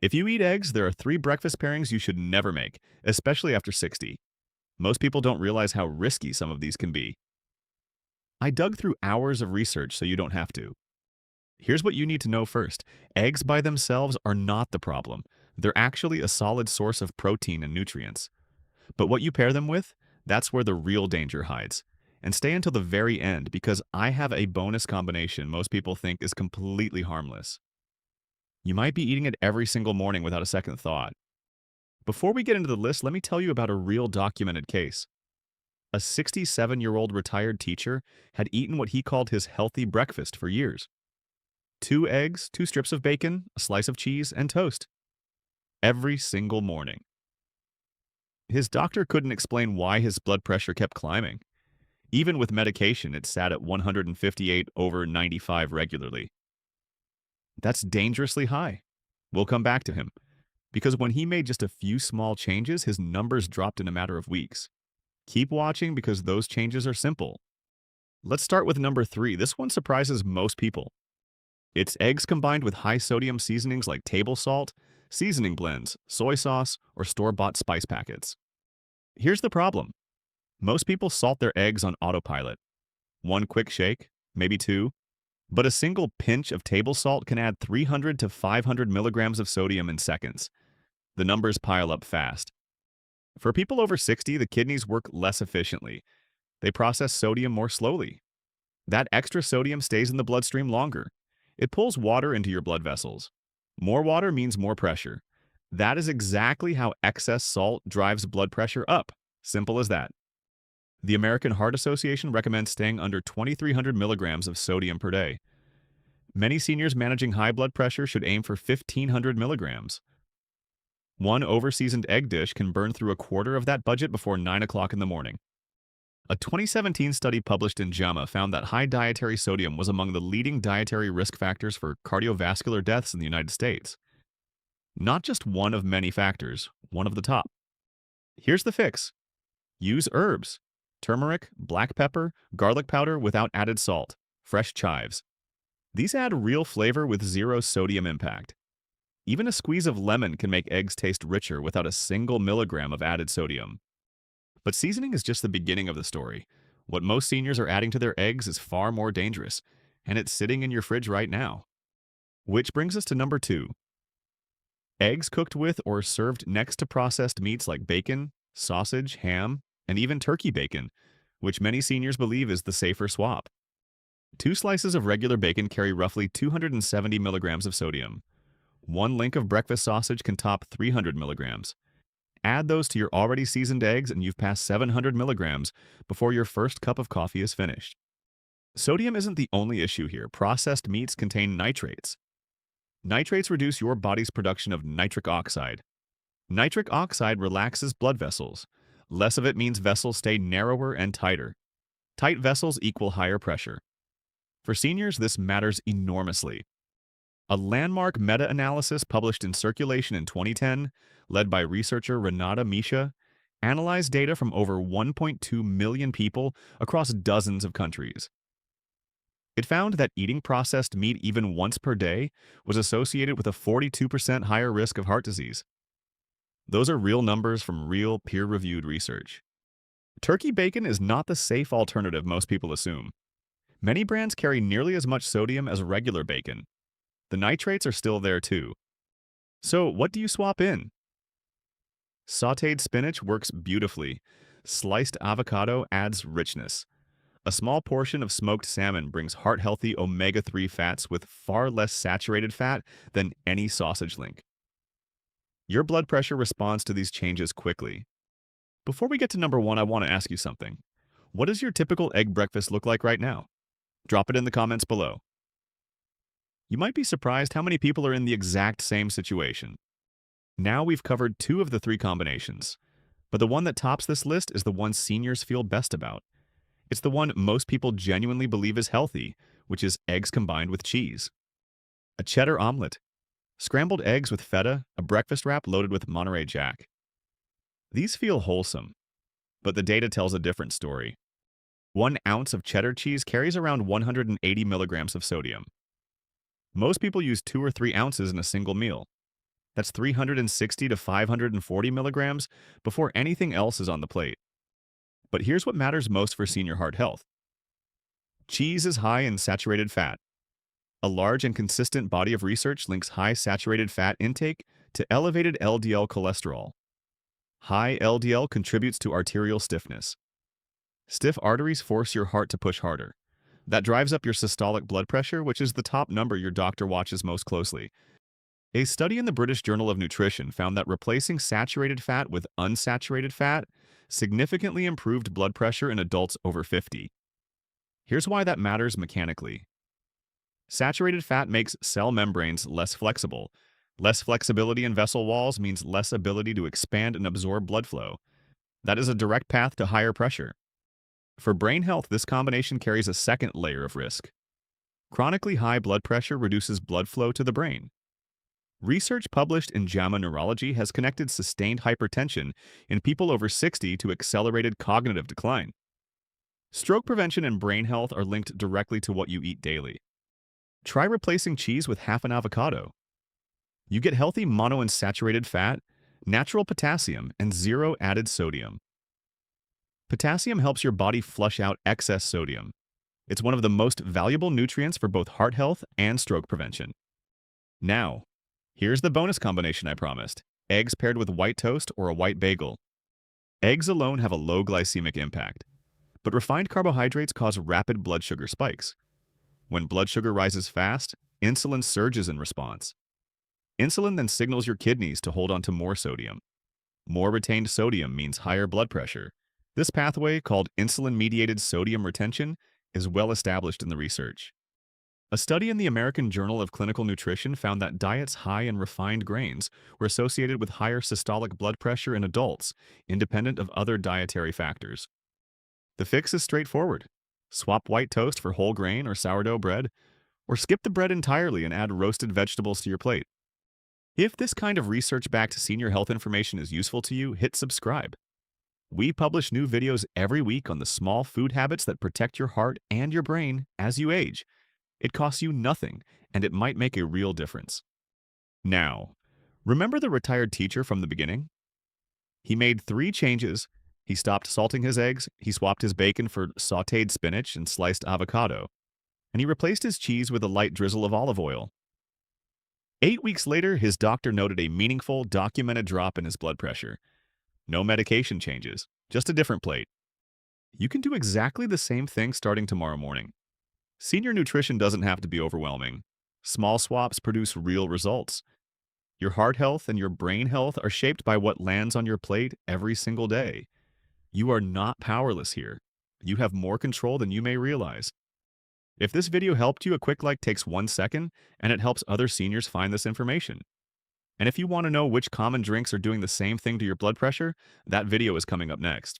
If you eat eggs, there are three breakfast pairings you should never make, especially after 60. Most people don't realize how risky some of these can be. I dug through hours of research so you don't have to. Here's what you need to know first. Eggs by themselves are not the problem. They're actually a solid source of protein and nutrients. But what you pair them with, that's where the real danger hides. And stay until the very end because I have a bonus combination most people think is completely harmless. You might be eating it every single morning without a second thought. Before we get into the list, let me tell you about a real documented case. A 67-year-old retired teacher had eaten what he called his healthy breakfast for years. 2 eggs, 2 strips of bacon, a slice of cheese, and toast. Every single morning. His doctor couldn't explain why his blood pressure kept climbing. Even with medication, it sat at 158/95 regularly. That's dangerously high. We'll come back to him. Because when he made just a few small changes, his numbers dropped in a matter of weeks. Keep watching because those changes are simple. Let's start with number 3. This one surprises most people. It's eggs combined with high-sodium seasonings like table salt, seasoning blends, soy sauce, or store-bought spice packets. Here's the problem. Most people salt their eggs on autopilot. One quick shake, maybe two, but a single pinch of table salt can add 300 to 500 milligrams of sodium in seconds. The numbers pile up fast. For people over 60, the kidneys work less efficiently. They process sodium more slowly. That extra sodium stays in the bloodstream longer. It pulls water into your blood vessels. More water means more pressure. That is exactly how excess salt drives blood pressure up. Simple as that. The American Heart Association recommends staying under 2,300 milligrams of sodium per day. Many seniors managing high blood pressure should aim for 1,500 milligrams. One overseasoned egg dish can burn through a quarter of that budget before 9 o'clock in the morning. A 2017 study published in JAMA found that high dietary sodium was among the leading dietary risk factors for cardiovascular deaths in the United States. Not just one of many factors, one of the top. Here's the fix. Use herbs. Turmeric, black pepper, garlic powder without added salt, fresh chives. These add real flavor with zero sodium impact. Even a squeeze of lemon can make eggs taste richer without a single milligram of added sodium. But seasoning is just the beginning of the story. What most seniors are adding to their eggs is far more dangerous, and it's sitting in your fridge right now. Which brings us to number 2. Eggs cooked with or served next to processed meats like bacon, sausage, ham, and even turkey bacon, which many seniors believe is the safer swap. 2 slices of regular bacon carry roughly 270 milligrams of sodium. 1 link of breakfast sausage can top 300 milligrams. Add those to your already seasoned eggs and you've passed 700 milligrams before your first cup of coffee is finished. Sodium isn't the only issue here. Processed meats contain nitrates. Nitrates reduce your body's production of nitric oxide. Nitric oxide relaxes blood vessels. Less of it means vessels stay narrower and tighter. Tight vessels equal higher pressure. For seniors, this matters enormously. A landmark meta-analysis published in Circulation in 2010, led by researcher Renata Misha, analyzed data from over 1.2 million people across dozens of countries. It found that eating processed meat even once per day was associated with a 42% higher risk of heart disease. Those are real numbers from real peer-reviewed research. Turkey bacon is not the safe alternative most people assume. Many brands carry nearly as much sodium as regular bacon. The nitrates are still there too. So what do you swap in? Sautéed spinach works beautifully. Sliced avocado adds richness. A small portion of smoked salmon brings heart-healthy omega-3 fats with far less saturated fat than any sausage link. Your blood pressure responds to these changes quickly. Before we get to number 1, I want to ask you something. What does your typical egg breakfast look like right now? Drop it in the comments below. You might be surprised how many people are in the exact same situation. Now we've covered 2 of the 3 combinations, but the one that tops this list is the one seniors feel best about. It's the one most people genuinely believe is healthy, which is eggs combined with cheese. A cheddar omelet. Scrambled eggs with feta, a breakfast wrap loaded with Monterey Jack. These feel wholesome, but the data tells a different story. 1 ounce of cheddar cheese carries around 180 milligrams of sodium. Most people use 2 or 3 ounces in a single meal. That's 360 to 540 milligrams before anything else is on the plate. But here's what matters most for senior heart health. Cheese is high in saturated fat. A large and consistent body of research links high saturated fat intake to elevated LDL cholesterol. High LDL contributes to arterial stiffness. Stiff arteries force your heart to push harder. That drives up your systolic blood pressure, which is the top number your doctor watches most closely. A study in the British Journal of Nutrition found that replacing saturated fat with unsaturated fat significantly improved blood pressure in adults over 50. Here's why that matters mechanically. Saturated fat makes cell membranes less flexible. Less flexibility in vessel walls means less ability to expand and absorb blood flow. That is a direct path to higher pressure. For brain health, this combination carries a second layer of risk. Chronically high blood pressure reduces blood flow to the brain. Research published in JAMA Neurology has connected sustained hypertension in people over 60 to accelerated cognitive decline. Stroke prevention and brain health are linked directly to what you eat daily. Try replacing cheese with half an avocado. You get healthy monounsaturated fat, natural potassium, and zero added sodium. Potassium helps your body flush out excess sodium. It's one of the most valuable nutrients for both heart health and stroke prevention. Now, here's the bonus combination I promised: eggs paired with white toast or a white bagel. Eggs alone have a low glycemic impact, but refined carbohydrates cause rapid blood sugar spikes. When blood sugar rises fast, insulin surges in response. Insulin then signals your kidneys to hold on to more sodium. More retained sodium means higher blood pressure. This pathway, called insulin-mediated sodium retention, is well established in the research. A study in the American Journal of Clinical Nutrition found that diets high in refined grains were associated with higher systolic blood pressure in adults, independent of other dietary factors. The fix is straightforward. Swap white toast for whole grain or sourdough bread, or skip the bread entirely and add roasted vegetables to your plate. If this kind of research-backed senior health information is useful to you, hit subscribe. We publish new videos every week on the small food habits that protect your heart and your brain as you age. It costs you nothing, and it might make a real difference. Now, remember the retired teacher from the beginning? He made 3 changes. He stopped salting his eggs, he swapped his bacon for sautéed spinach and sliced avocado, and he replaced his cheese with a light drizzle of olive oil. 8 weeks later, his doctor noted a meaningful, documented drop in his blood pressure. No medication changes, just a different plate. You can do exactly the same thing starting tomorrow morning. Senior nutrition doesn't have to be overwhelming. Small swaps produce real results. Your heart health and your brain health are shaped by what lands on your plate every single day. You are not powerless here. You have more control than you may realize. If this video helped you, a quick like takes 1 second, and it helps other seniors find this information. And if you want to know which common drinks are doing the same thing to your blood pressure, that video is coming up next.